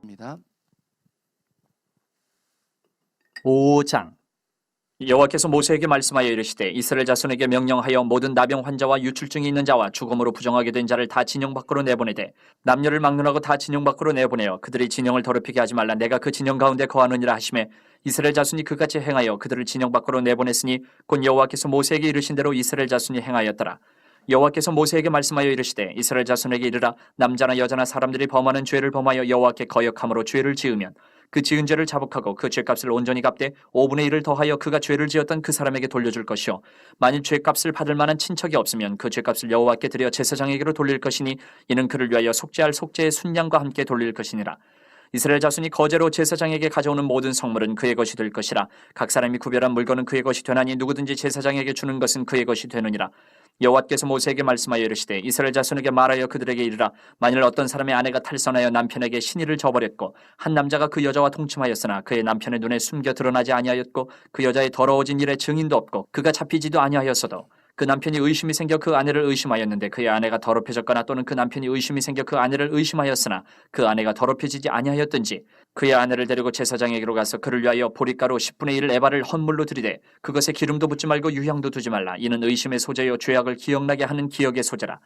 입니다. 5장. 여호와께서 모세에게 말씀하여 이르시되 이스라엘 자손에게 명령하여 모든 나병 환자와 유출증이 있는 자와 죽음으로 부정하게 된 자를 다 진영 밖으로 내보내되 남녀를 막론하고 다 진영 밖으로 내보내어 그들이 진영을 더럽히게 하지 말라. 내가 그 진영 가운데 거하느니라 하시매 이스라엘 자손이 그같이 행하여 그들을 진영 밖으로 내보냈으니 곧 여호와께서 모세에게 이르신 대로 이스라엘 자손이 행하였더라. 여호와께서 모세에게 말씀하여 이르시되 이스라엘 자손에게 이르라. 남자나 여자나 사람들이 범하는 죄를 범하여 여호와께 거역함으로 죄를 지으면 그 지은 죄를 자복하고 그 죄값을 온전히 갚되 5분의 1을 더하여 그가 죄를 지었던 그 사람에게 돌려줄 것이요 만일 죄값을 받을 만한 친척이 없으면 그 죄값을 여호와께 드려 제사장에게로 돌릴 것이니 이는 그를 위하여 속죄할 속죄의 순양과 함께 돌릴 것이니라. 이스라엘 자손이 거제로 제사장에게 가져오는 모든 성물은 그의 것이 될 것이라. 각 사람이 구별한 물건은 그의 것이 되나니 누구든지 제사장에게 주는 것은 그의 것이 되느니라. 여호와께서 모세에게 말씀하여 이르시되 이스라엘 자손에게 말하여 그들에게 이르라. 만일 어떤 사람의 아내가 탈선하여 남편에게 신의를 저버렸고 한 남자가 그 여자와 동침하였으나 그의 남편의 눈에 숨겨 드러나지 아니하였고 그 여자의 더러워진 일에 증인도 없고 그가 잡히지도 아니하였어도 그 남편이 의심이 생겨 그 아내를 의심하였는데 그의 아내가 더럽혀졌거나 또는 그 남편이 의심이 생겨 그 아내를 의심하였으나 그 아내가 더럽혀지지 아니하였든지 그의 아내를 데리고 제사장에게로 가서 그를 위하여 보리가루 10분의 1 에바를 헌물로 드리되 그것에 기름도 붓지 말고 유향도 두지 말라. 이는 의심의 소재요 죄악을 기억나게 하는 기억의 소재라.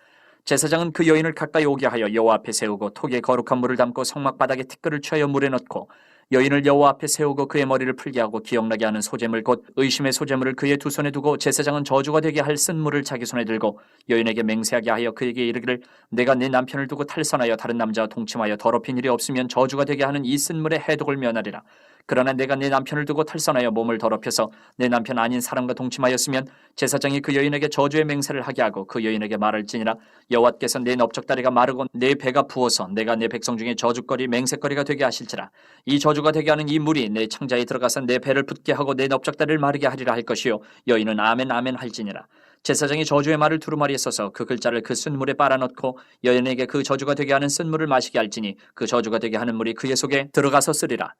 제사장은 그 여인을 가까이 오게 하여 여호와 앞에 세우고 톡에 거룩한 물을 담고 성막 바닥에 티끌을 취하여 물에 넣고 여인을 여호와 앞에 세우고 그의 머리를 풀게 하고 기억나게 하는 소재물 곧 의심의 소재물을 그의 두 손에 두고 제사장은 저주가 되게 할 쓴물을 자기 손에 들고 여인에게 맹세하게 하여 그에게 이르기를 내가 네 남편을 두고 탈선하여 다른 남자와 동침하여 더럽힌 일이 없으면 저주가 되게 하는 이 쓴물의 해독을 면하리라. 그러나 내가 내 남편을 두고 탈선하여 몸을 더럽혀서 내 남편 아닌 사람과 동침하였으면 제사장이 그 여인에게 저주의 맹세를 하게 하고 그 여인에게 말할지니라. 여호와께서 내 넓적다리가 마르고 내 배가 부어서 내가 내 백성 중에 저주거리 맹세거리가 되게 하실지라. 이 저주가 되게 하는 이 물이 내 창자에 들어가서 내 배를 붓게 하고 내 넓적다리를 마르게 하리라 할 것이요 여인은 아멘 아멘 할지니라. 제사장이 저주의 말을 두루마리에 써서 그 글자를 그 쓴물에 빨아넣고 여인에게 그 저주가 되게 하는 쓴물을 마시게 할지니 그 저주가 되게 하는 물이 그의 속에 들어가서 쓰리라.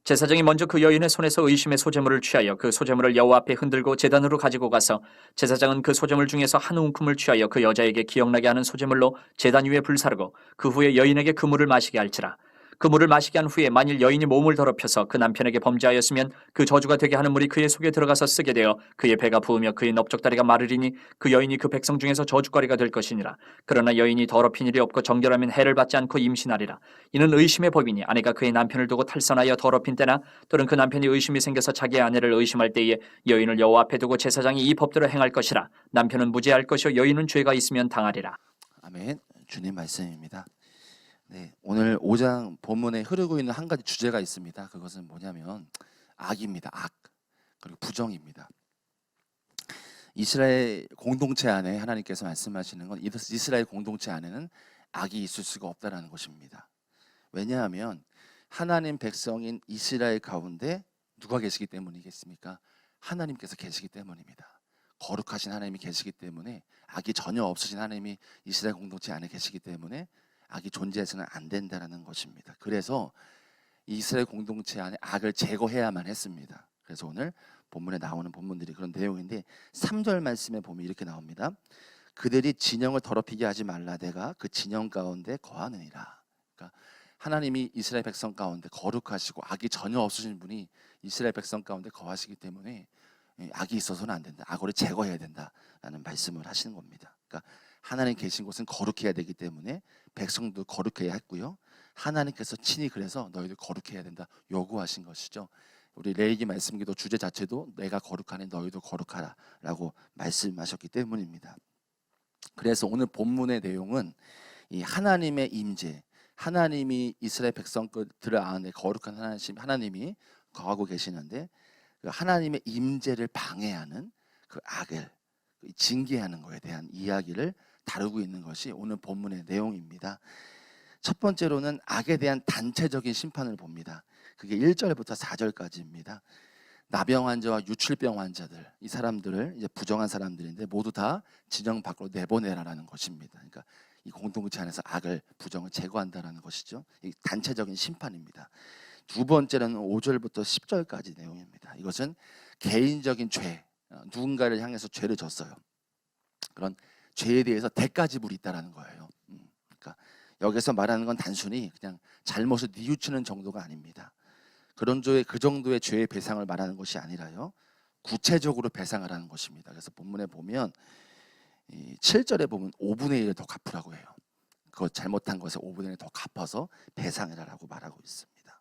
제사장이 먼저 그 여인의 손에서 의심의 소재물을 취하여 그 소재물을 여호와 앞에 흔들고 제단으로 가지고 가서 제사장은 그 소재물 중에서 한 움큼을 취하여 그 여자에게 기억나게 하는 소재물로 제단 위에 불사르고 그 후에 여인에게 그 물을 마시게 할지라. 그 물을 마시게 한 후에 만일 여인이 몸을 더럽혀서 그 남편에게 범죄하였으면 그 저주가 되게 하는 물이 그의 속에 들어가서 쓰게 되어 그의 배가 부으며 그의 넓적다리가 마르리니 그 여인이 그 백성 중에서 저주거리가 될 것이니라. 그러나 여인이 더럽힌 일이 없고 정결하면 해를 받지 않고 임신하리라. 이는 의심의 법이니 아내가 그의 남편을 두고 탈선하여 더럽힌 때나 또는 그 남편이 의심이 생겨서 자기의 아내를 의심할 때에 여인을 여호와 앞에 두고 제사장이 이 법대로 행할 것이라. 남편은 무죄할 것이요 여인은 죄가 있으면 당하리라. 아멘. 주님 말씀입니다. 네, 오늘 5장 본문에 흐르고 있는 한 가지 주제가 있습니다. 그것은 뭐냐면 악입니다. 악. 그리고 부정입니다. 이스라엘 공동체 안에 하나님께서 말씀하시는 건 이스라엘 공동체 안에는 악이 있을 수가 없다라는 것입니다. 왜냐하면 하나님 백성인 이스라엘 가운데 누가 계시기 때문이겠습니까? 하나님께서 계시기 때문입니다. 거룩하신 하나님이 계시기 때문에 악이 전혀 없으신 하나님이 이스라엘 공동체 안에 계시기 때문에 악이 존재해서는 안 된다는 것입니다. 그래서 이스라엘 공동체 안에 악을 제거해야만 했습니다. 그래서 오늘 본문에 나오는 본문들이 그런 내용인데 3절 말씀에 보면 이렇게 나옵니다. 그들이 진영을 더럽히게 하지 말라. 내가 그 진영 가운데 거하느니라. 그러니까 하나님이 이스라엘 백성 가운데 거룩하시고 악이 전혀 없으신 분이 이스라엘 백성 가운데 거하시기 때문에 악이 있어서는 안 된다. 악을 제거해야 된다라는 말씀을 하시는 겁니다. 그러니까 하나님 계신 곳은 거룩해야 되기 때문에 백성도 거룩해야 했고요. 하나님께서 친히 그래서 너희들 거룩해야 된다 요구하신 것이죠. 우리 레위기 말씀기도 주제 자체도 내가 거룩하니 너희도 거룩하라라고 말씀하셨기 때문입니다. 그래서 오늘 본문의 내용은 이 하나님의 임재, 하나님이 이스라엘 백성들 안에 거룩한 하나님이 거하고 계시는데 그 하나님의 임재를 방해하는 그 악을 징계하는 것에 대한 이야기를 다루고 있는 것이 오늘 본문의 내용입니다. 첫 번째로는 악에 대한 단체적인 심판을 봅니다. 그게 1절부터 4절까지입니다. 나병 환자와 유출병 환자들, 이 사람들을 이제 부정한 사람들인데 모두 다 진영 밖으로 내보내라라는 것입니다. 그러니까 이 공동체 안에서 악을 부정을 제거한다라는 것이죠. 이 단체적인 심판입니다. 두 번째는 5절부터 10절까지 내용입니다. 이것은 개인적인 죄, 누군가를 향해서 죄를 졌어요. 그런 죄에 대해서 대가 지불이 있다라는 거예요. 그러니까 여기서 말하는 건 단순히 그냥 잘못을 뉘우치는 정도가 아닙니다. 그 정도의 죄의 배상을 말하는 것이 아니라요, 구체적으로 배상하라는 것입니다. 그래서 본문에 보면 7절에 보면 5분의 1을 더 갚으라고 해요. 그 잘못한 것에 5분의 1을 더 갚아서 배상해라라고 말하고 있습니다.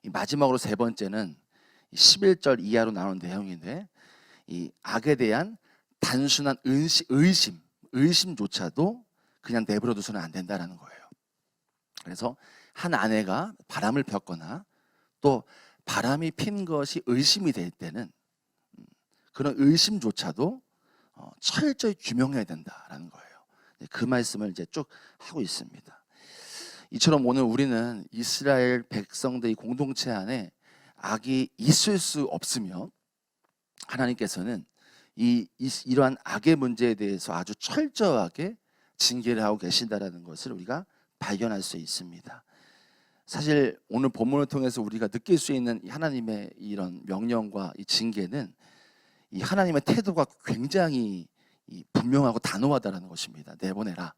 이 마지막으로 세 번째는 11절 이하로 나오는 내용인데, 이 악에 대한 단순한 의심조차도 그냥 내버려 두서는 안 된다라는 거예요. 그래서 한 아내가 바람을 폈거나 또 바람이 핀 것이 의심이 될 때는 그런 의심조차도 철저히 규명해야 된다라는 거예요. 그 말씀을 이제 쭉 하고 있습니다. 이처럼 오늘 우리는 이스라엘 백성들의 공동체 안에 악이 있을 수 없으며, 하나님께서는 이러한 악의 문제에 대해서 아주 철저하게 징계를 하고 계신다라는 것을 우리가 발견할 수 있습니다. 사실 오늘 본문을 통해서 우리가 느낄 수 있는 하나님의 이런 명령과 이 징계는 이 하나님의 태도가 굉장히 분명하고 단호하다라는 것입니다. 내보내라,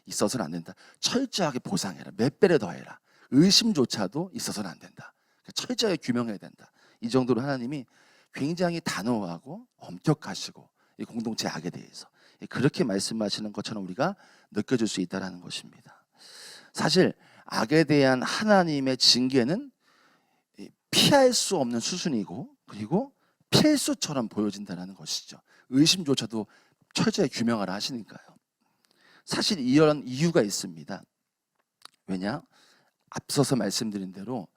있어서는 안 된다, 철저하게 보상해라, 몇 배를 더해라, 의심조차도 있어서는 안 된다, 철저하게 규명해야 된다. 이 정도로 하나님이 굉장히 단호하고 엄격하시고 이 공동체 악에 대해서 그렇게 말씀하시는 것처럼 우리가 느껴질 수 있다는 것입니다. 사실 악에 대한 하나님의 징계는 피할 수 없는 수준이고, 그리고 필수처럼 보여진다는 것이죠. 의심조차도 철저히 규명하라 하시니까요. 사실 이런 이유가 있습니다. 왜냐? 앞서서 말씀드린 대로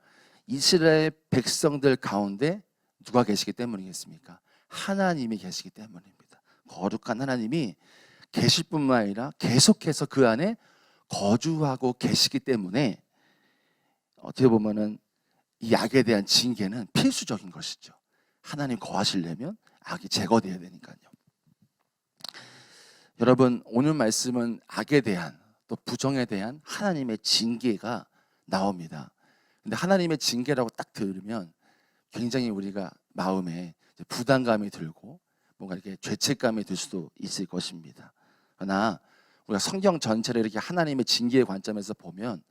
이스라엘 백성들 가운데 누가 계시기 때문이겠습니까? 하나님이 계시기 때문입니다. 거룩한 하나님이 계실 뿐만 아니라 계속해서 그 안에 거주하고 계시기 때문에 어떻게 보면은 이 악에 대한 징계는 필수적인 것이죠. 하나님 거하시려면 악이 제거되어야 되니까요. 여러분, 오늘 말씀은 악에 대한, 또 부정에 대한 하나님의 징계가 나옵니다. 근데 하나님의 징계라고 딱 들으면 굉장히 우리가 마음에 부담감이 들고 뭔가 이렇게 죄책감이 들 수도 있을 것입니다. 그러나 우리가 성경 전체를 이렇게 하나님의 징계의 관점에서 보면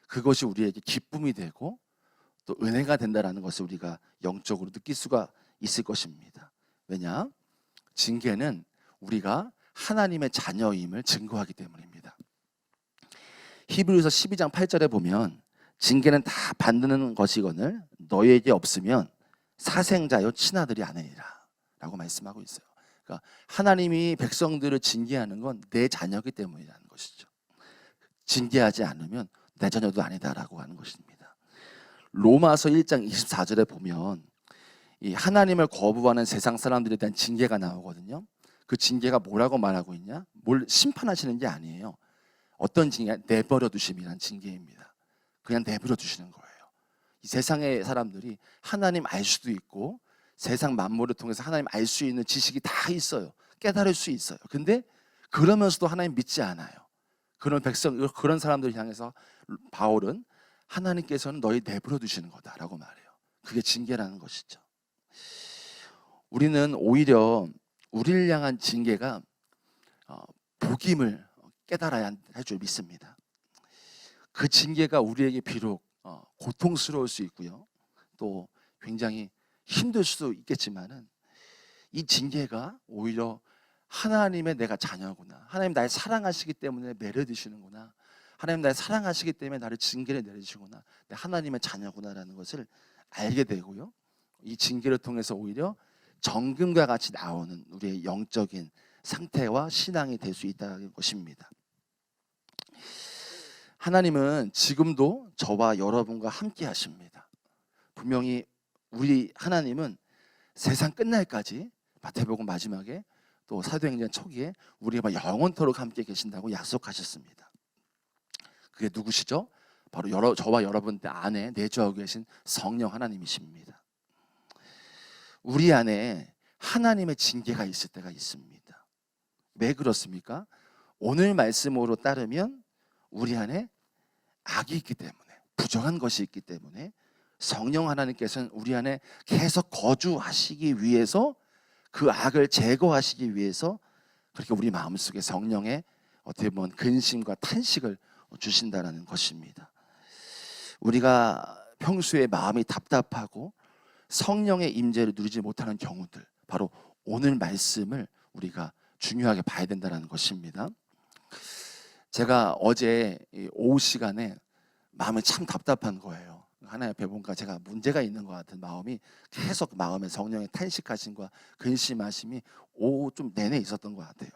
그것이 우리에게 기쁨이 되고 또 은혜가 된다라는 것을 우리가 영적으로 느낄 수가 있을 것입니다. 왜냐? 징계는 우리가 하나님의 자녀임을 증거하기 때문입니다. 히브리서 12장 8절에 보면 징계는 다 받는 것이거늘 너희에게 없으면 사생자여 친아들이 아니니라 라고 말씀하고 있어요. 그러니까 하나님이 백성들을 징계하는 건 내 자녀이기 때문이라는 것이죠. 징계하지 않으면 내 자녀도 아니다라고 하는 것입니다. 로마서 1장 24절에 보면 이 하나님을 거부하는 세상 사람들에 대한 징계가 나오거든요. 그 징계가 뭐라고 말하고 있냐? 뭘 심판하시는 게 아니에요. 어떤 징계가? 내버려 두심이라는 징계입니다. 그냥 내버려 두시는 거예요. 이 세상의 사람들이 하나님 알 수도 있고 세상 만물을 통해서 하나님 알 수 있는 지식이 다 있어요. 깨달을 수 있어요. 근데 그러면서도 하나님 믿지 않아요. 그런 사람들을 향해서 바울은 하나님께서는 너희 내버려 두시는 거다라고 말해요. 그게 징계라는 것이죠. 우리는 오히려 우리를 향한 징계가 복임을 깨달아야 할 줄 믿습니다. 그 징계가 우리에게 비록 고통스러울 수 있고요, 또 굉장히 힘들 수도 있겠지만은 이 징계가 오히려 하나님의 내가 자녀구나, 하나님 나를 사랑하시기 때문에 매려드시는구나, 하나님 나를 사랑하시기 때문에 나를 징계를 내리시구나, 하나님의 자녀구나라는 것을 알게 되고요, 이 징계를 통해서 오히려 정금과 같이 나오는 우리의 영적인 상태와 신앙이 될 수 있다는 것입니다. 하나님은 지금도 저와 여러분과 함께 하십니다. 분명히 우리 하나님은 세상 끝날까지, 마태복음 마지막에 또 사도행전 초기에 우리가 영원토록 함께 계신다고 약속하셨습니다. 그게 누구시죠? 바로 저와 여러분들 안에 내주하고 계신 성령 하나님이십니다. 우리 안에 하나님의 징계가 있을 때가 있습니다. 왜 그렇습니까? 오늘 말씀으로 따르면 우리 안에 악이 있기 때문에, 부정한 것이 있기 때문에 성령 하나님께서는 우리 안에 계속 거주하시기 위해서, 그 악을 제거하시기 위해서 그렇게 우리 마음속에 성령의 어떻게 보면 근심과 탄식을 주신다라는 것입니다. 우리가 평소에 마음이 답답하고 성령의 임재를 누리지 못하는 경우들, 바로 오늘 말씀을 우리가 중요하게 봐야 된다는 것입니다. 제가 어제 오후 시간에 마음이 참 답답한 거예요. 하나님 앞에 뭔가 제가 문제가 있는 것 같은 마음이 계속 마음에 성령의 탄식하심과 근심하심이 오후 좀 내내 있었던 것 같아요.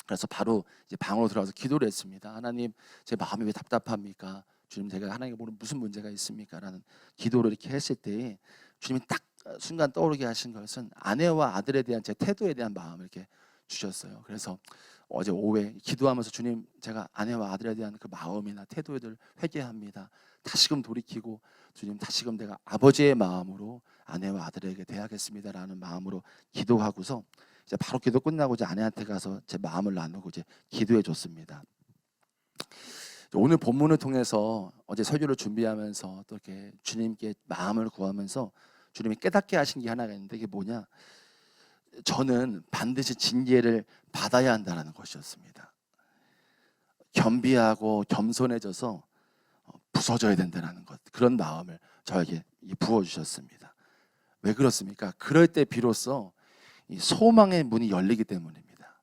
그래서 바로 이제 방으로 들어가서 기도를 했습니다. 하나님, 제 마음이 왜 답답합니까? 주님, 제가 하나님께 보는 무슨 문제가 있습니까? 라는 기도를 이렇게 했을 때 주님이 딱 순간 떠오르게 하신 것은 아내와 아들에 대한 제 태도에 대한 마음을 이렇게 주셨어요. 그래서 어제 오후에 기도하면서 주님, 제가 아내와 아들에 대한 그 마음이나 태도를 회개합니다. 다시금 돌이키고 주님, 다시금 내가 아버지의 마음으로 아내와 아들에게 대하겠습니다라는 마음으로 기도하고서 이제 바로 기도 끝나고 이제 아내한테 가서 제 마음을 나누고 이제 기도해 줬습니다. 오늘 본문을 통해서 어제 설교를 준비하면서 또 이렇게 주님께 마음을 구하면서 주님이 깨닫게 하신 게 하나가 있는데, 이게 뭐냐? 저는 반드시 징계를 받아야 한다는 것이었습니다. 겸비하고 겸손해져서 부서져야 된다는 것, 그런 마음을 저에게 부어주셨습니다. 왜 그렇습니까? 그럴 때 비로소 이 소망의 문이 열리기 때문입니다.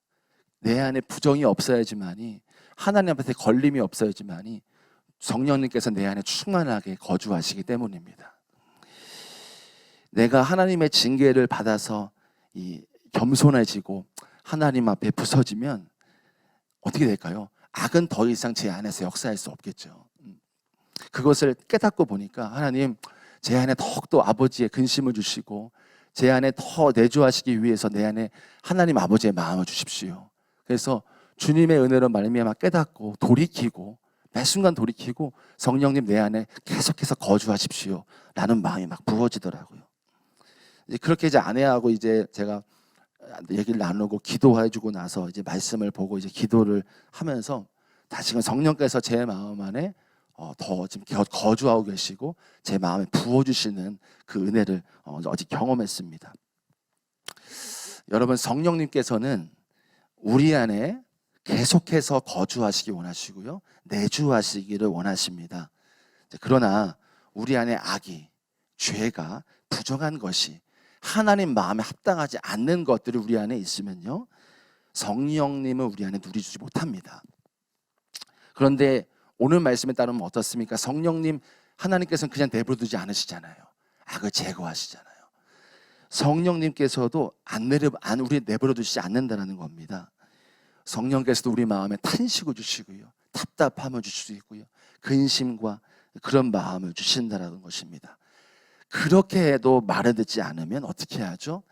내 안에 부정이 없어야지만이, 하나님 앞에 걸림이 없어야지만이 성령님께서 내 안에 충만하게 거주하시기 때문입니다. 내가 하나님의 징계를 받아서 이 겸손해지고 하나님 앞에 부서지면 어떻게 될까요? 악은 더 이상 제 안에서 역사할 수 없겠죠. 그것을 깨닫고 보니까 하나님, 제 안에 더욱더 아버지의 근심을 주시고 제 안에 더 내주하시기 위해서 내 안에 하나님 아버지의 마음을 주십시오. 그래서 주님의 은혜로 말미암아 깨닫고 돌이키고, 매 순간 돌이키고 성령님 내 안에 계속해서 거주하십시오 라는 마음이 막 부어지더라고요. 이제 그렇게 이제 아내하고 이제 제가 얘기를 나누고 기도해주고 나서 이제 말씀을 보고 이제 기도를 하면서 다시금 성령께서 제 마음 안에 더 지금 거주하고 계시고 제 마음에 부어주시는 그 은혜를 어제 경험했습니다. 여러분, 성령님께서는 우리 안에 계속해서 거주하시기 원하시고요, 내주하시기를 원하십니다. 그러나 우리 안에 악이, 죄가, 부정한 것이, 하나님 마음에 합당하지 않는 것들이 우리 안에 있으면요, 성령님을 우리 안에 누리주지 못합니다. 그런데 오늘 말씀에 따르면 어떻습니까? 성령님, 하나님께서는 그냥 내버려두지 않으시잖아요. 악을 제거하시잖아요. 성령님께서도 우리 내버려두시지 않는다는 겁니다. 성령께서도 우리 마음에 탄식을 주시고요, 답답함을 주시고요, 근심과 그런 마음을 주신다는 것입니다. 그렇게 해도 말을 듣지 않으면 어떻게 하죠?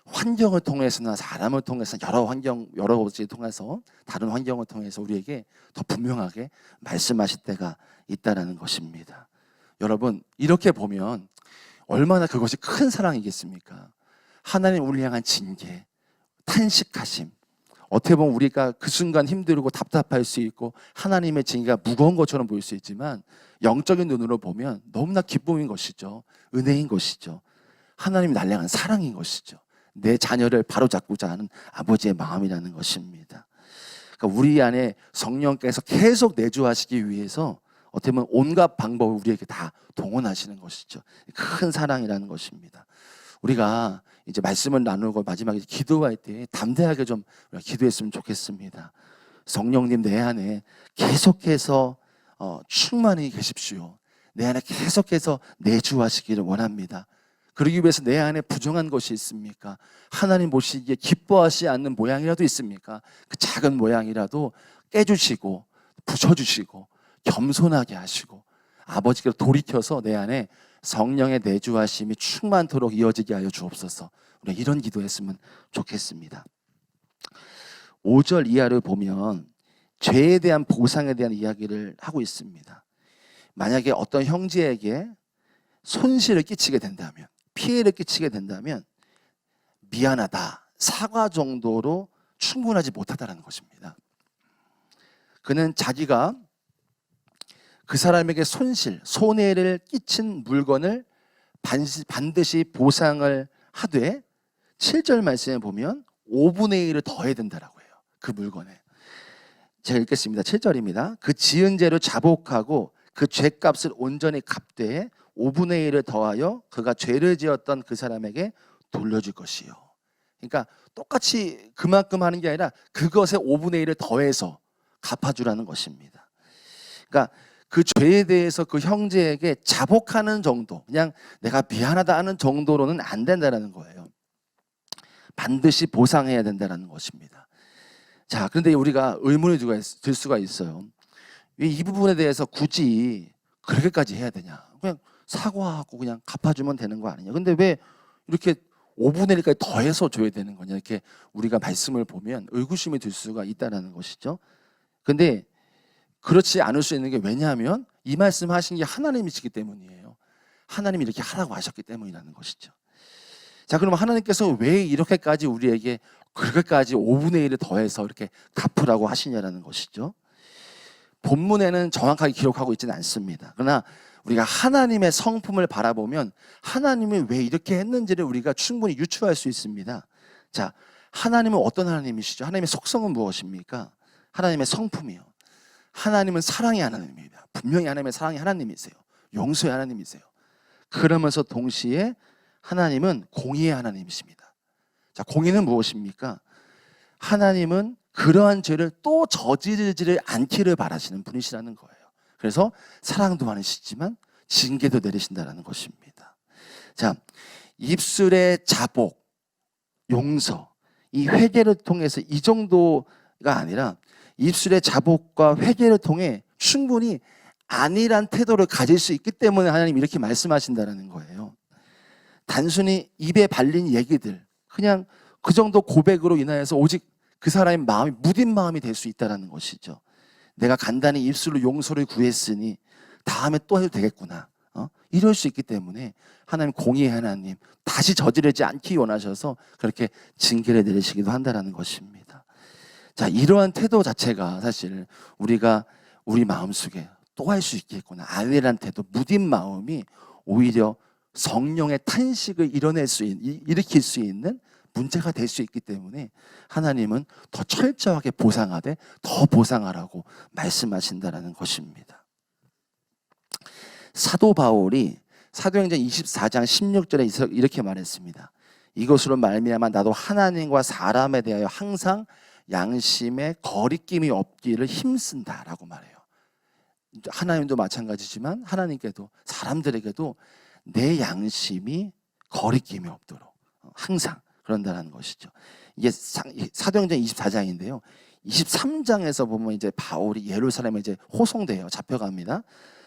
환경을 통해서나 사람을 통해서 여러 가지 통해서, 다른 환경을 통해서 우리에게 더 분명하게 말씀하실 때가 있다는 것입니다. 여러분, 이렇게 보면 얼마나 그것이 큰 사랑이겠습니까? 하나님 우리를 향한 징계, 탄식하심, 어떻게 보면 우리가 그 순간 힘들고 답답할 수 있고 하나님의 징계가 무거운 것처럼 보일 수 있지만, 영적인 눈으로 보면 너무나 기쁨인 것이죠. 은혜인 것이죠. 하나님이 날 향한 사랑인 것이죠. 내 자녀를 바로잡고자 하는 아버지의 마음이라는 것입니다. 그러니까 우리 안에 성령께서 계속 내주하시기 위해서 어떻게 보면 온갖 방법을 우리에게 다 동원하시는 것이죠. 큰 사랑이라는 것입니다. 우리가 이제 말씀을 나누고 마지막에 기도할 때 담대하게 좀 기도했으면 좋겠습니다. 성령님, 내 안에 계속해서 충만히 계십시오. 내 안에 계속해서 내주하시기를 원합니다. 그러기 위해서 내 안에 부정한 것이 있습니까? 하나님 보시기에 기뻐하지 않는 모양이라도 있습니까? 그 작은 모양이라도 깨주시고 부셔주시고 겸손하게 하시고 아버지께로 돌이켜서 내 안에 성령의 내주하심이 충만토록 이어지게 하여 주옵소서. 우리가 이런 기도했으면 좋겠습니다. 5절 이하를 보면 죄에 대한 보상에 대한 이야기를 하고 있습니다. 만약에 어떤 형제에게 손실을 끼치게 된다면, 피해를 끼치게 된다면 미안하다, 사과 정도로 충분하지 못하다는 것입니다. 그는 자기가 그 사람에게 손해를 끼친 물건을 반드시 보상을 하되 7절 말씀에 보면 5분의 1을 더해야 된다라고 해요. 그 물건에. 제가 읽겠습니다. 7절입니다. 그 지은 죄를 자복하고 그 죄값을 온전히 갚되 5분의 1을 더하여 그가 죄를 지었던 그 사람에게 돌려줄 것이요. 그러니까 똑같이 그만큼 하는 게 아니라 그것에 5분의 1을 더해서 갚아주라는 것입니다. 그러니까 그 죄에 대해서 그 형제에게 자복하는 정도, 그냥 내가 미안하다 하는 정도로는 안 된다는 거예요. 반드시 보상해야 된다는 것입니다. 자, 그런데 우리가 의문이 들 수가 있어요. 왜 이 부분에 대해서 굳이 그렇게까지 해야 되냐? 그냥 사과하고 그냥 갚아주면 되는 거 아니냐? 근데 왜 이렇게 5분의 1까지 더해서 줘야 되는 거냐? 이렇게 우리가 말씀을 보면 의구심이 들 수가 있다는 것이죠. 근데 그렇지 않을 수 있는 게 왜냐하면 이 말씀 하신 게 하나님이시기 때문이에요. 하나님이 이렇게 하라고 하셨기 때문이라는 것이죠. 자, 그럼 하나님께서 왜 이렇게까지 우리에게 그렇게까지 5분의 1을 더해서 이렇게 갚으라고 하시냐라는 것이죠. 본문에는 정확하게 기록하고 있지는 않습니다. 그러나 우리가 하나님의 성품을 바라보면 하나님이 왜 이렇게 했는지를 우리가 충분히 유추할 수 있습니다. 자, 하나님은 어떤 하나님이시죠? 하나님의 속성은 무엇입니까? 하나님의 성품이요. 하나님은 사랑의 하나님입니다. 분명히 하나님의 사랑의 하나님이세요. 용서의 하나님이세요. 그러면서 동시에 하나님은 공의의 하나님이십니다. 자, 공의는 무엇입니까? 하나님은 그러한 죄를 또 저지르지를 않기를 바라시는 분이시라는 거예요. 그래서 사랑도 많으시지만 징계도 내리신다는 것입니다. 자, 입술의 자복, 용서, 이 회개를 통해서 이 정도가 아니라 입술의 자복과 회개를 통해 충분히 아니란 태도를 가질 수 있기 때문에 하나님 이렇게 말씀하신다는 거예요. 단순히 입에 발린 얘기들, 그냥 그 정도 고백으로 인하여서 오직 그 사람의 마음이 무딘 마음이 될 수 있다는 것이죠. 내가 간단히 입술로 용서를 구했으니 다음에 또 해도 되겠구나. 이럴 수 있기 때문에 하나님 공의의 하나님, 다시 저지르지 않기 원하셔서 그렇게 징계를 내리시기도 한다는 것입니다. 자, 이러한 태도 자체가 사실 우리가 우리 마음속에 또 할 수 있겠구나. 아니란 태도, 무딘 마음이 오히려 성령의 탄식을 일으킬 수 있는 문제가 될 수 있기 때문에 하나님은 더 철저하게 보상하되 더 보상하라고 말씀하신다는 것입니다. 사도 바울이 사도행전 24장 16절에 이렇게 말했습니다. 이것으로 말미암아 나도 하나님과 사람에 대하여 항상 양심에 거리낌이 없기를 힘쓴다라고 말해요. 하나님도 마찬가지지만 하나님께도 사람들에게도 내 양심이 거리낌이 없도록 항상 그런다는 것이죠. 이게 사도행전 24장인데요. 23장에서 보면 이제 바울이 예루살렘에 이제 호송돼요. 잡혀갑니다.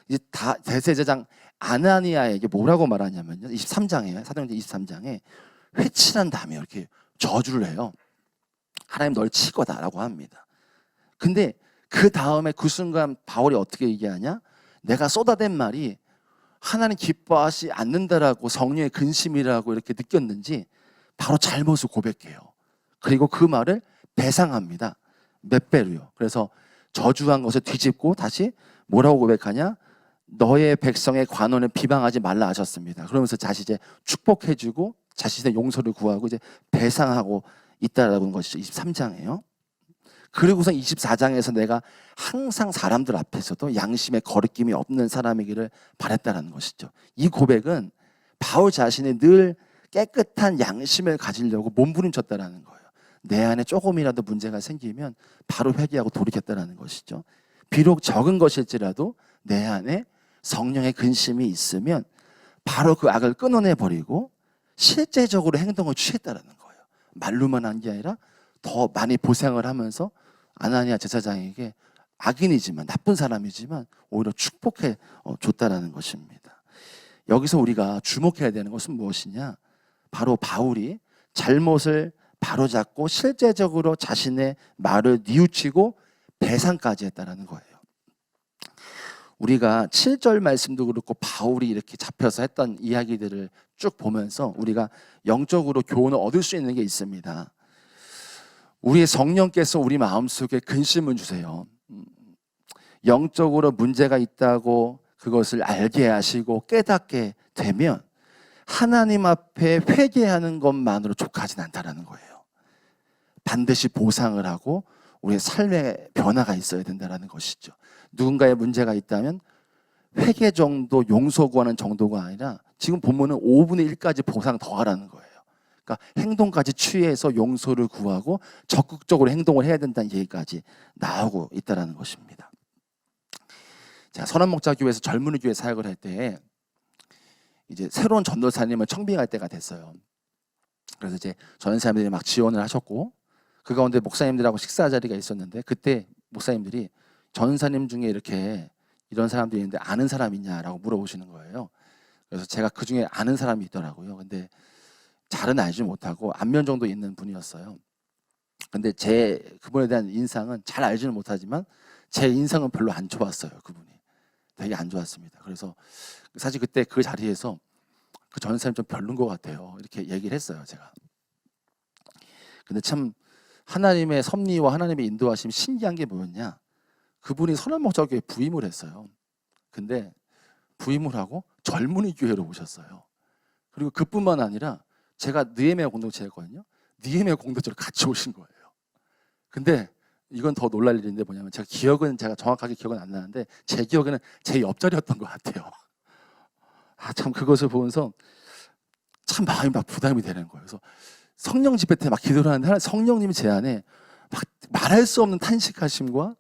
이제 대제사장 아나니아에게 뭐라고 말하냐면요. 23장이에요. 사도행전 23장에 회칠한 다음에 이렇게 저주를 해요. 하나님 널 칠 거다라고 합니다. 근데 그 다음에 그 순간 바울이 어떻게 얘기하냐? 내가 쏟아댄 말이 하나님 기뻐하지 않는다라고 성령의 근심이라고 이렇게 느꼈는지 바로 잘못을 고백해요. 그리고 그 말을 배상합니다. 몇 배로요. 그래서 저주한 것을 뒤집고 다시 뭐라고 고백하냐? 너의 백성의 관원을 비방하지 말라 하셨습니다. 그러면서 다시 이제 축복해주고 자신의 용서를 구하고 이제 배상하고 있다라는 것이죠. 23장이에요. 그리고서 24장에서 내가 항상 사람들 앞에서도 양심에 거리낌이 없는 사람이기를 바랬다는 것이죠. 이 고백은 바울 자신이 늘 깨끗한 양심을 가지려고 몸부림쳤다는 거예요. 내 안에 조금이라도 문제가 생기면 바로 회개하고 돌이켰다는 것이죠. 비록 적은 것일지라도 내 안에 성령의 근심이 있으면 바로 그 악을 끊어내버리고 실제적으로 행동을 취했다는 거예요. 말로만 한 게 아니라 더 많이 보상을 하면서 아나니아 제사장에게 악인이지만 나쁜 사람이지만 오히려 축복해 줬다는 것입니다. 여기서 우리가 주목해야 되는 것은 무엇이냐? 바로 바울이 잘못을 바로잡고 실제적으로 자신의 말을 뉘우치고 배상까지 했다는 거예요. 우리가 7절 말씀도 그렇고 바울이 이렇게 잡혀서 했던 이야기들을 쭉 보면서 우리가 영적으로 교훈을 얻을 수 있는 게 있습니다. 우리의 성령께서 우리 마음속에 근심을 주세요. 영적으로 문제가 있다고 그것을 알게 하시고 깨닫게 되면 하나님 앞에 회개하는 것만으로 족하진 않다는 거예요. 반드시 보상을 하고 우리의 삶의 변화가 있어야 된다는 것이죠. 누군가의 문제가 있다면 회개 정도 용서 구하는 정도가 아니라 지금 본문은 5분의 1까지 보상 더 하라는 거예요. 그러니까 행동까지 취해서 용서를 구하고 적극적으로 행동을 해야 된다는 얘기까지 나오고 있다는 것입니다. 제가 선한목자교회에서 젊은이 교회 사역을 할 때 이제 새로운 전도사님을 청빙할 때가 됐어요. 그래서 이제 전사님들이 막 지원을 하셨고 그 가운데 목사님들하고 식사 자리가 있었는데 그때 목사님들이 전사님 중에 이렇게 이런 사람들이 있는데 아는 사람 있냐라고 물어보시는 거예요. 그래서 제가 그 중에 아는 사람이 있더라고요. 근데 잘은 알지 못하고 안면 정도 있는 분이었어요. 근데 그분에 대한 인상은 잘 알지는 못하지만 제 인상은 별로 안 좋았어요. 그분이 되게 안 좋았습니다. 그래서 사실 그때 그 자리에서 그 전사님 좀 별론 것 같아요. 이렇게 얘기를 했어요, 제가. 근데 참 하나님의 섭리와 하나님의 인도하심이 신기한 게 뭐였냐? 그분이 선한목자교회에 부임을 했어요. 근데 부임을 하고 젊은이 교회로 오셨어요. 그리고 그뿐만 아니라 제가 느헤미야 공동체였거든요. 느헤미야 공동체로 같이 오신 거예요. 근데 이건 더 놀랄 일인데 뭐냐면 제가 정확하게 기억은 안 나는데 제 기억에는 제 옆자리였던 것 같아요. 참 그것을 보면서 참 마음이 막 부담이 되는 거예요. 그래서 성령 집회 때 막 기도를 하는데 성령님이 제 안에 막 말할 수 없는 탄식하심과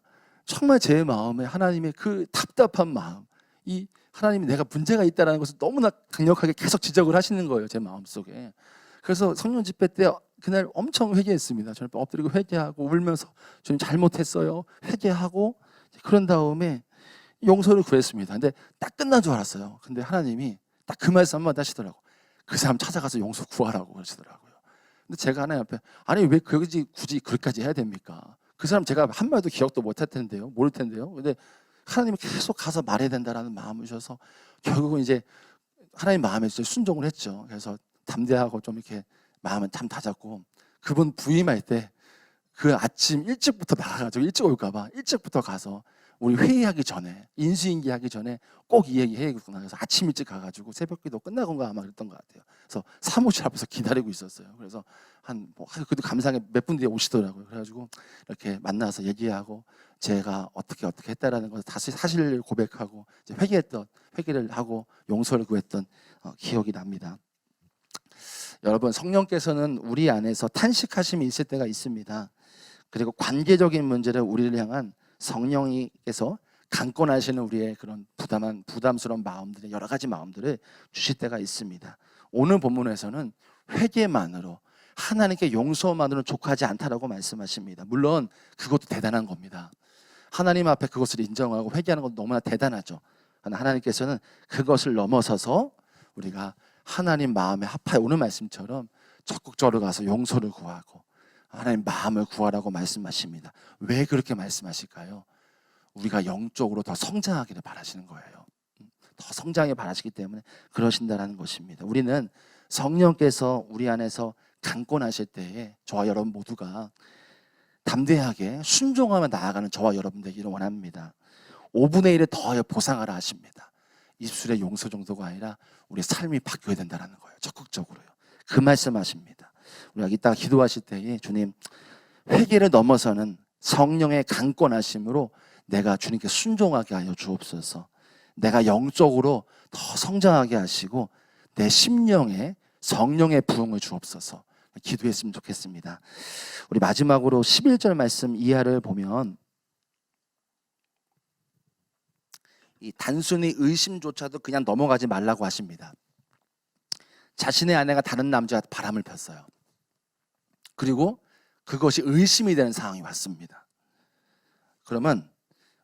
정말 제 마음에 하나님의 그 답답한 마음, 이 하나님이 내가 문제가 있다는 것을 너무나 강력하게 계속 지적을 하시는 거예요, 제 마음속에. 그래서 성령 집회 때 그날 엄청 회개했습니다. 저는 엎드리고 회개하고 울면서 주님 잘못했어요. 회개하고 그런 다음에 용서를 구했습니다. 근데 딱 끝난 줄 알았어요. 근데 하나님이 딱 그 말씀 한마디 하시더라고. 그 사람 찾아가서 용서 구하라고 그러시더라고요. 근데 제가 하나님 앞에 아니 왜 굳이 그렇게까지 해야 됩니까? 그 사람 제가 한 말도 기억도 못할 텐데요. 모를 텐데요. 근데 하나님이 계속 가서 말해야 된다라는 마음을 주셔서 결국은 이제 하나님 마음에 순종을 했죠. 그래서 담대하고 좀 이렇게 마음을 참 다잡고 그분 부임할 때 그 아침 일찍부터 나가가지고 일찍 올까봐 일찍부터 가서 우리 회의하기 전에 인수인계 하기 전에 꼭 이 얘기 해야겠구나. 그래서 아침 일찍 가가지고 새벽기도 끝나건가 아마 그랬던 것 같아요. 그래서 사무실 앞에서 기다리고 있었어요. 그래서 그래도 감사하게 몇 분 뒤에 오시더라고요. 그래가지고 이렇게 만나서 얘기하고 제가 어떻게 했다라는 것을 다시 사실을 고백하고 이제 회개를 하고 용서를 구했던 기억이 납니다. 여러분, 성령께서는 우리 안에서 탄식하심이 있을 때가 있습니다. 그리고 관계적인 문제를 우리를 향한 성령님께서 강권하시는 우리의 그런 부담스러운 마음들의 여러 가지 마음들을 주실 때가 있습니다. 오늘 본문에서는 회개만으로 하나님께 용서만으로는 족하지 않다라고 말씀하십니다. 물론 그것도 대단한 겁니다. 하나님 앞에 그것을 인정하고 회개하는 것도 너무나 대단하죠. 그러나 하나님께서는 그것을 넘어서서 우리가 하나님 마음에 합하여 오는 말씀처럼 적극적으로 가서 용서를 구하고 하나님 마음을 구하라고 말씀하십니다. 왜 그렇게 말씀하실까요? 우리가 영적으로 더 성장하기를 바라시는 거예요. 더 성장하길 바라시기 때문에 그러신다는 것입니다. 우리는 성령께서 우리 안에서 강권하실 때에 저와 여러분 모두가 담대하게 순종하며 나아가는 저와 여러분 되기를 원합니다. 5분의 1을 더하여 보상하라 하십니다. 입술의 용서 정도가 아니라 우리 삶이 바뀌어야 된다는 거예요. 적극적으로요. 그 말씀하십니다. 우리가 이따가 기도하실 때에 주님 회개를 넘어서는 성령의 강권하심으로 내가 주님께 순종하게 하여 주옵소서. 내가 영적으로 더 성장하게 하시고 내 심령에 성령의 부흥을 주옵소서. 기도했으면 좋겠습니다. 우리 마지막으로 11절 말씀 이하를 보면 이 단순히 의심조차도 그냥 넘어가지 말라고 하십니다. 자신의 아내가 다른 남자와 바람을 폈어요. 그리고 그것이 의심이 되는 상황이 왔습니다. 그러면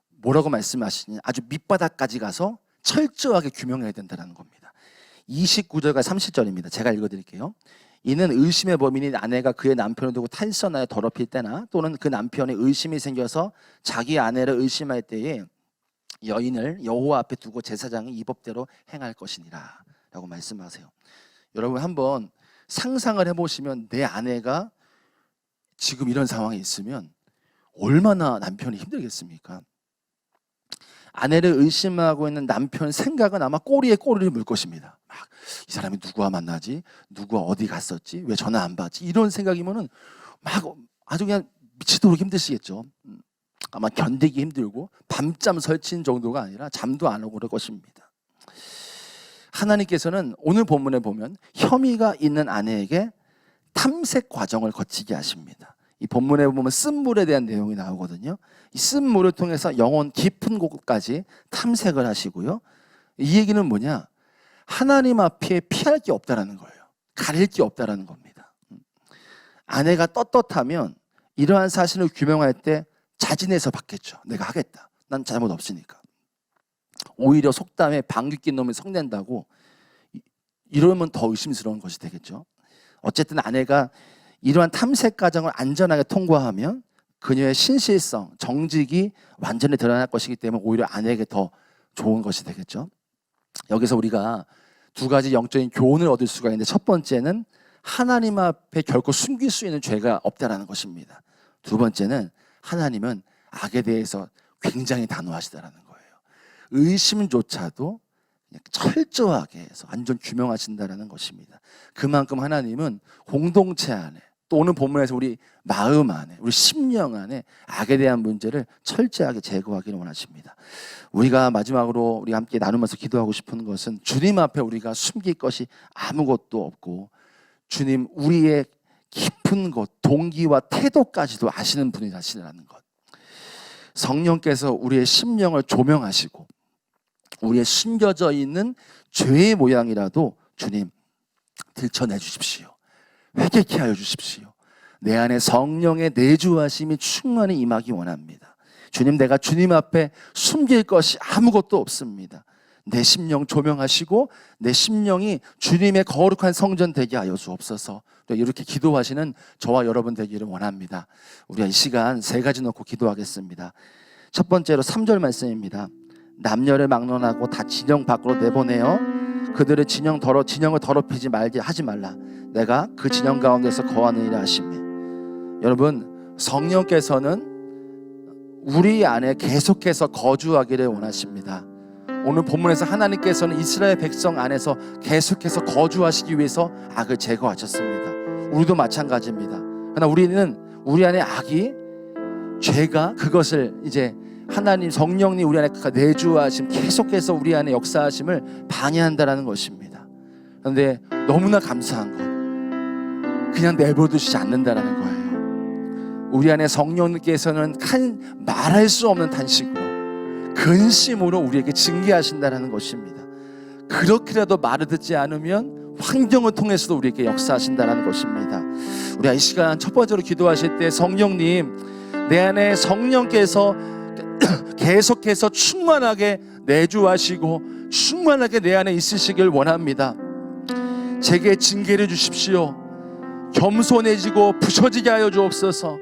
뭐라고 말씀하시냐? 아주 밑바닥까지 가서 철저하게 규명해야 된다는 겁니다. 29절과 30절입니다. 제가 읽어드릴게요. 이는 의심의 범인인 아내가 그의 남편을 두고 탈선하여 더럽힐 때나 또는 그 남편의 의심이 생겨서 자기 아내를 의심할 때에 여인을 여호와 앞에 두고 제사장이 이 법대로 행할 것이니라 라고 말씀하세요. 여러분 한번 상상을 해보시면 내 아내가 지금 이런 상황에 있으면 얼마나 남편이 힘들겠습니까? 아내를 의심하고 있는 남편 생각은 아마 꼬리에 꼬리를 물 것입니다. 막 이 사람이 누구와 만나지? 누구와 어디 갔었지? 왜 전화 안 받지? 이런 생각이면은 막 아주 그냥 미치도록 힘드시겠죠. 아마 견디기 힘들고 밤잠 설친 정도가 아니라 잠도 안 오고 그럴 것입니다. 하나님께서는 오늘 본문에 보면 혐의가 있는 아내에게 탐색 과정을 거치게 하십니다. 이 본문에 보면 쓴물에 대한 내용이 나오거든요. 이 쓴물을 통해서 영혼 깊은 곳까지 탐색을 하시고요. 이 얘기는 뭐냐? 하나님 앞에 피할 게 없다라는 거예요. 가릴 게 없다라는 겁니다. 아내가 떳떳하면 이러한 사실을 규명할 때 자진해서 받겠죠. 내가 하겠다. 난 잘못 없으니까. 오히려 속담에 방귀 낀 놈이 성낸다고 이러면 더 의심스러운 것이 되겠죠. 어쨌든 아내가 이러한 탐색 과정을 안전하게 통과하면 그녀의 신실성, 정직이 완전히 드러날 것이기 때문에 오히려 아내에게 더 좋은 것이 되겠죠. 여기서 우리가 두 가지 영적인 교훈을 얻을 수가 있는데, 첫 번째는 하나님 앞에 결코 숨길 수 있는 죄가 없다라는 것입니다. 두 번째는 하나님은 악에 대해서 굉장히 단호하시다라는 거예요. 의심조차도 그냥 철저하게 해서 완전 규명하신다라는 것입니다. 그만큼 하나님은 공동체 안에, 또 오늘 본문에서 우리 마음 안에, 우리 심령 안에 악에 대한 문제를 철저하게 제거하기를 원하십니다. 우리가 마지막으로 우리 함께 나누면서 기도하고 싶은 것은, 주님 앞에 우리가 숨길 것이 아무것도 없고 주님 우리의 깊은 것, 동기와 태도까지도 아시는 분이시라는 것. 성령께서 우리의 심령을 조명하시고 우리의 숨겨져 있는 죄의 모양이라도 주님 들춰내 주십시오. 회개케 하여 주십시오. 내 안에 성령의 내주하심이 충만히 임하기 원합니다. 주님, 내가 주님 앞에 숨길 것이 아무것도 없습니다. 내 심령 조명하시고 내 심령이 주님의 거룩한 성전 되게 하여 주옵소서. 이렇게 기도하시는 저와 여러분 되기를 원합니다. 우리가 이 시간 세 가지 놓고 기도하겠습니다. 첫 번째로 3절 말씀입니다. 남녀를 막론하고 다 진영 밖으로 내보내어 그들의 진영을 더럽히지 말게 하지 말라. 내가 그 진영 가운데서 거하느니라 하시며, 여러분, 성령께서는 우리 안에 계속해서 거주하기를 원하십니다. 오늘 본문에서 하나님께서는 이스라엘 백성 안에서 계속해서 거주하시기 위해서 악을 제거하셨습니다. 우리도 마찬가지입니다. 그러나 우리는 우리 안에 악이, 죄가, 그것을 이제 하나님 성령님 우리 안에 내주하심, 계속해서 우리 안에 역사하심을 방해한다는 것입니다. 그런데 너무나 감사한 것, 그냥 내버려두시지 않는다는 거예요. 우리 안에 성령님께서는 말할 수 없는 탄식으로, 근심으로 우리에게 징계하신다는 것입니다. 그렇게라도 말을 듣지 않으면 환경을 통해서도 우리에게 역사하신다는 것입니다. 우리가 이 시간 첫 번째로 기도하실 때, 성령님, 내 안에 성령께서 계속해서 충만하게 내주하시고 충만하게 내 안에 있으시길 원합니다. 제게 징계를 주십시오. 겸손해지고 부서지게 하여 주옵소서.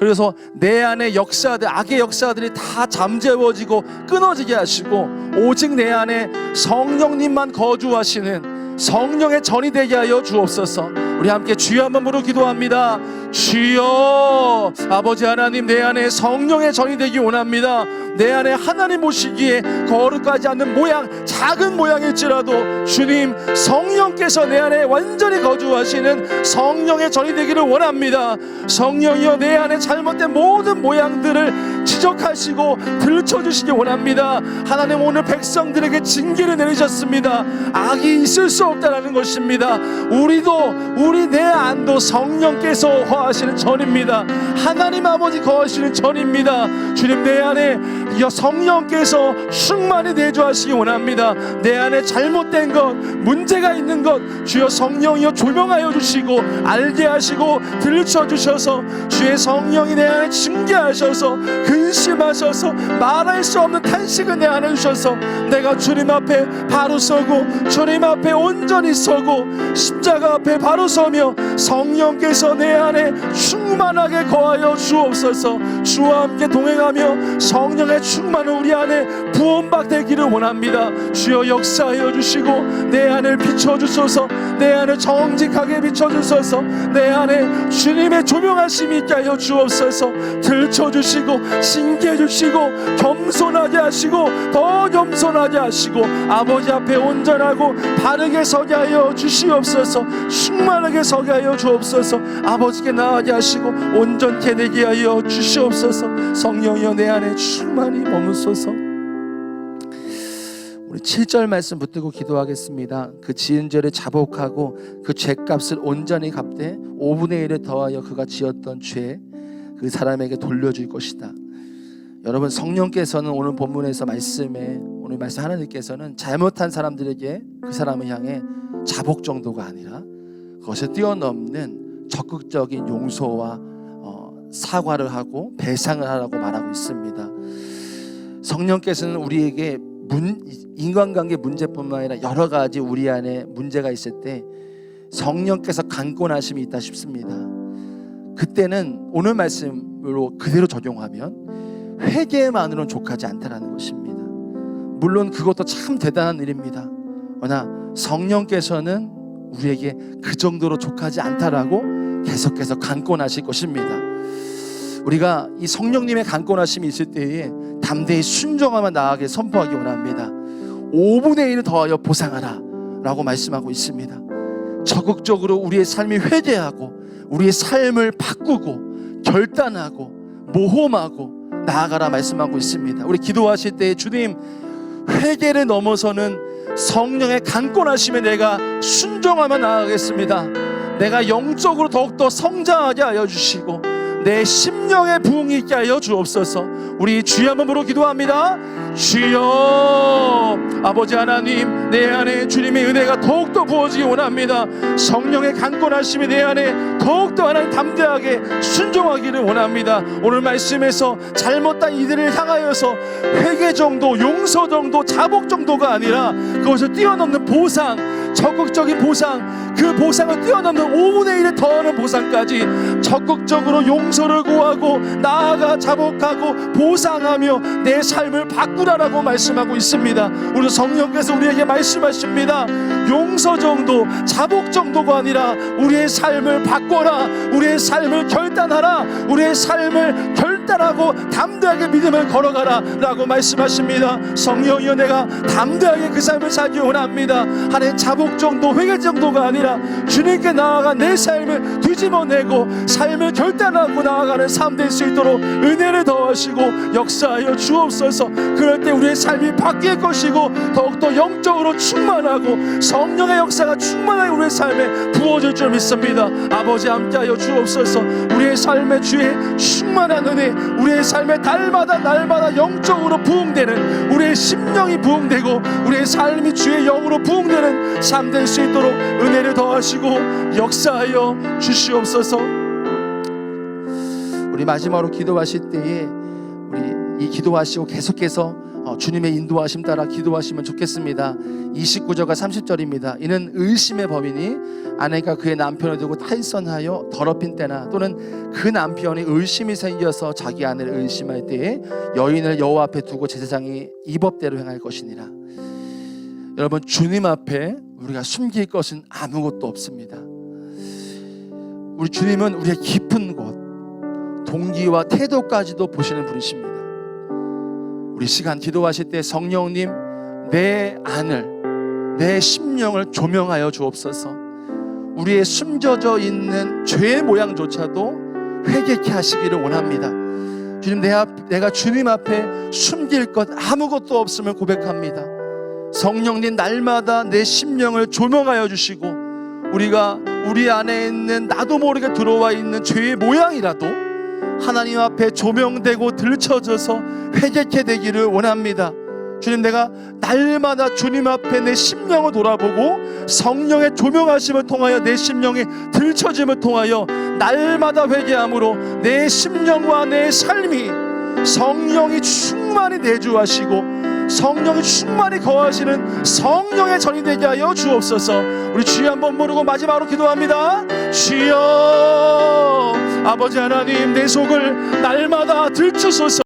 그래서 내 안에 역사들, 악의 역사들이 다 잠재워지고 끊어지게 하시고 오직 내 안에 성령님만 거주하시는 성령의 전이 되게 하여 주옵소서. 우리 함께 주여 한번 부르고 기도합니다. 주여, 아버지 하나님, 내 안에 성령의 전이 되기 원합니다. 내 안에 하나님 보시기에 거룩하지 않는 모양, 작은 모양일지라도 주님 성령께서 내 안에 완전히 거주하시는 성령의 전이 되기를 원합니다. 성령이여, 내 안에 잘못된 모든 모양들을 지적하시고 들춰주시기 원합니다. 하나님, 오늘 백성들에게 징계를 내리셨습니다. 악이 있을 수 없다는 것입니다. 우리 내 안도 성령께서 거하시는 전입니다. 하나님 아버지 거하시는 전입니다. 주님, 내 안에 성령께서 충만히 내주하시기 원합니다. 내 안에 잘못된 것, 문제가 있는 것 주여 성령이여 조명하여 주시고 알게 하시고 들춰 주셔서 주의 성령이 내 안에 징계하셔서 근심하셔서 말할 수 없는 탄식을 내 안에 주셔서 내가 주님 앞에 바로 서고 주님 앞에 온전히 서고 십자가 앞에 바로 서며 성령께서 내 안에 충만하게 거하여 주옵소서. 주와 함께 동행하며 성령의 충만을 우리 안에 부음받되기를 원합니다. 주여 역사하여 주시고 내 안을 비춰주소서. 내 안을 정직하게 비춰주소서. 내 안에 주님의 조명하심이 있게 하여 주옵소서. 들춰주시고 징계해주시고 겸손하게 하시고 더 겸손하게 하시고 아버지 앞에 온전하고 바르게 서게 하여 주시옵소서. 충만하게 온전하게 서게 하여 주옵소서. 아버지께 나아가게 하시고 온전케 되게 하여 주시옵소서. 성령이여 내 안에 충만히 머무소서. 우리 7절 말씀 붙들고 기도하겠습니다. 그 지은 죄를 자복하고 그 죄값을 온전히 갚되 5분의 1을 더하여 그가 지었던 죄 그 사람에게 돌려줄 것이다. 여러분, 성령께서는 오늘 본문에서 오늘 말씀 하나님께서는 잘못한 사람들에게 그 사람을 향해 자복 정도가 아니라 그것을 뛰어넘는 적극적인 용서와 사과를 하고 배상을 하라고 말하고 있습니다. 성령께서는 우리에게 인간관계 문제뿐만 아니라 여러 가지 우리 안에 문제가 있을 때 성령께서 강권하심이 있다 싶습니다. 그때는 오늘 말씀으로 그대로 적용하면 회개만으로는 족하지 않다라는 것입니다. 물론 그것도 참 대단한 일입니다. 그러나 성령께서는 우리에게 그 정도로 족하지 않다라고 계속해서 강권하실 것입니다. 우리가 이 성령님의 강권하심이 있을 때에 담대히 순종하며 나아가게 선포하기 원합니다. 5분의 1을 더하여 보상하라 라고 말씀하고 있습니다. 적극적으로 우리의 삶이 회개하고 우리의 삶을 바꾸고 결단하고 모험하고 나아가라 말씀하고 있습니다. 우리 기도하실 때 주님, 회개를 넘어서는 성령의 강권하심에 내가 순종하며 나아가겠습니다. 내가 영적으로 더욱더 성장하게 하여 주시고 내 심령의 부흥이 있게 하여 주옵소서. 우리 주여 한번 부르고 기도합니다. 주여, 아버지 하나님, 내 안에 주님의 은혜가 더욱더 부어지기 원합니다. 성령의 강권하심이 내 안에 더욱더 하나님 담대하게 순종하기를 원합니다. 오늘 말씀에서 잘못한 이들을 향하여서 회개 정도, 용서 정도, 자복 정도가 아니라 그것을 뛰어넘는 보상, 적극적인 보상, 그 보상을 뛰어넘는 5분의 1을 더하는 보상까지 적극적으로 용서를 구하고 나아가 자복하고 보상하며 내 삶을 바꾸라라고 말씀하고 있습니다. 우리 성령께서 우리에게 말씀하십니다. 용서 정도, 자복 정도가 아니라 우리의 삶을 바꿔라, 우리의 삶을 결단하라, 우리의 삶을 결단하고 담대하게 믿음을 걸어가라 라고 말씀하십니다. 성령이여, 내가 담대하게 그 삶을 살기 원합니다. 하나님, 자복 정도, 회개 정도가 아니라 주님께 나아가 내 삶을 뒤집어내고 삶을 결단하고 나아가는 삶 될 수 있도록 은혜를 더하시고 역사하여 주옵소서. 그럴 때 우리의 삶이 바뀔 것이고 더욱더 영적으로 충만하고 성령의 역사가 충만하게 우리의 삶에 부어질 줄 믿습니다. 아버지, 함께하여 주옵소서. 우리의 삶의 주의 충만한 은혜, 우리의 삶에 날마다 영적으로 부흥되는 우리의 심령이 부흥되고 우리의 삶이 주의 영으로 부흥되는 삶 될 수 있도록 은혜를 더하시고 역사하여 주시옵소서. 우리 마지막으로 기도하실 때에 우리 이 기도하시고 계속해서 주님의 인도하심 따라 기도하시면 좋겠습니다. 29절과 30절입니다. 이는 의심의 법이니 아내가 그의 남편을 두고 탈선하여 더럽힌 때나 또는 그 남편이 의심이 생겨서 자기 아내를 의심할 때에 여인을 여호와 앞에 두고 제사장이 이 법대로 행할 것이니라. 여러분, 주님 앞에 우리가 숨길 것은 아무것도 없습니다. 우리 주님은 우리의 깊은 곳, 동기와 태도까지도 보시는 분이십니다. 우리 시간 기도하실 때 성령님, 내 안을, 내 심령을 조명하여 주옵소서. 우리의 숨겨져 있는 죄의 모양조차도 회개케 하시기를 원합니다. 주님, 내가 주님 앞에 숨길 것 아무것도 없음을 고백합니다. 성령님, 날마다 내 심령을 조명하여 주시고 우리가 우리 안에 있는 나도 모르게 들어와 있는 죄의 모양이라도 하나님 앞에 조명되고 들춰져서 회개케 되기를 원합니다. 주님, 내가 날마다 주님 앞에 내 심령을 돌아보고 성령의 조명하심을 통하여 내 심령의 들춰짐을 통하여 날마다 회개함으로 내 심령과 내 삶이 성령이 충만히 내주하시고 성령이 충만히 거하시는 성령의 전이 되게 하여 주옵소서. 우리 주여 한번 부르고 마지막으로 기도합니다. 주여, 아버지 하나님, 내 속을 날마다 들추소서.